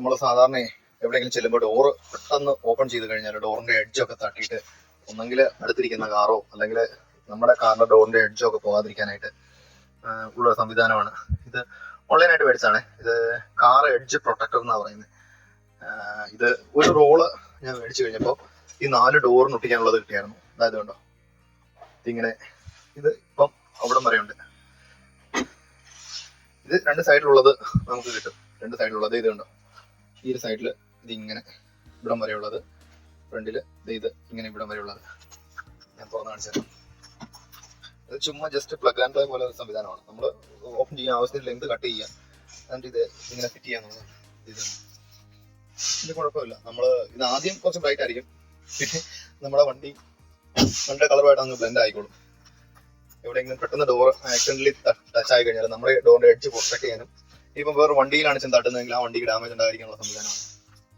നമ്മൾ സാധാരണ എവിടെയെങ്കിലും ചെല്ലുമ്പോൾ ഡോറ് പെട്ടെന്ന് ഓപ്പൺ ചെയ്ത് കഴിഞ്ഞാൽ ഡോറിന്റെ എഡ്ജൊക്കെ തട്ടിയിട്ട് ഒന്നെങ്കിൽ അടുത്തിരിക്കുന്ന കാറോ അല്ലെങ്കിൽ നമ്മുടെ കാറിന്റെ ഡോറിന്റെ എഡ്ജൊക്കെ പോകാതിരിക്കാനായിട്ട് ഉള്ള സംവിധാനമാണ് ഇത്. ഓൺലൈനായിട്ട് മേടിച്ചാണ് ഇത്. കാർ എഡ്ജ് പ്രൊട്ടക്ടർ എന്നാണ് പറയുന്നത്. ഇത് ഒരു റോള് ഞാൻ മേടിച്ചു കഴിഞ്ഞപ്പോൾ ഈ 4 ഡോറിന് ഒട്ടിക്കാനുള്ളത് കിട്ടിയായിരുന്നു. അതായത് കണ്ടോ, ഇതിങ്ങനെ ഇത് ഇപ്പം അവിടം വരെയുണ്ട്. ഇത് 2 സൈഡിലുള്ളത് നമുക്ക് കിട്ടും. 2 സൈഡിലുള്ളത് ഇത് കണ്ടോ, ഈ ഒരു സൈഡിൽ ഇതിങ്ങനെ ഇവിടം വരെയുള്ളത്, ഫ്രണ്ടിൽ ഇത് ഇങ്ങനെ ഇവിടം വരെയുള്ളത്. ഞാൻ തുറന്ന് കാണിച്ചത് ഇത് ചുമ്മാ ജസ്റ്റ് പ്ലഗ് ആൻഡ് പ്ലേ പോലെ ഒരു സംവിധാനമാണ്. നമ്മൾ ഓപ്പൺ ചെയ്യാൻ ആവശ്യത്തിന് ലെങ്ത് കട്ട് ചെയ്യുക, എന്നിട്ട് ഇത് ഇങ്ങനെ ഫിറ്റ് ചെയ്യാന്നുള്ളത്. ഇത് കുഴപ്പമില്ല. നമ്മൾ ഇത് ആദ്യം കുറച്ച് ബ്രൈറ്റ് ആയിരിക്കും, പിന്നെ നമ്മുടെ വണ്ടിയുടെ കളറുമായിട്ട് അങ്ങ് ബ്ലെൻഡ് ആയിക്കോളും. എവിടെയെങ്കിലും പെട്ടെന്ന് ഡോർ ആക്സിഡന്റലി ടച്ച് ആയി കഴിഞ്ഞാൽ നമ്മുടെ ഡോറിന്റെ എഡ്ജ് പ്രൊട്ടക്ട് ചെയ്യാനും, ഇപ്പം വേറെ വണ്ടിയിലാണ് ചെന്ന് തട്ടുന്നതെങ്കിൽ ആ വണ്ടിക്ക് ഡാമേജ് ഉണ്ടായിരിക്കാനുള്ള സംവിധാനമാണ്.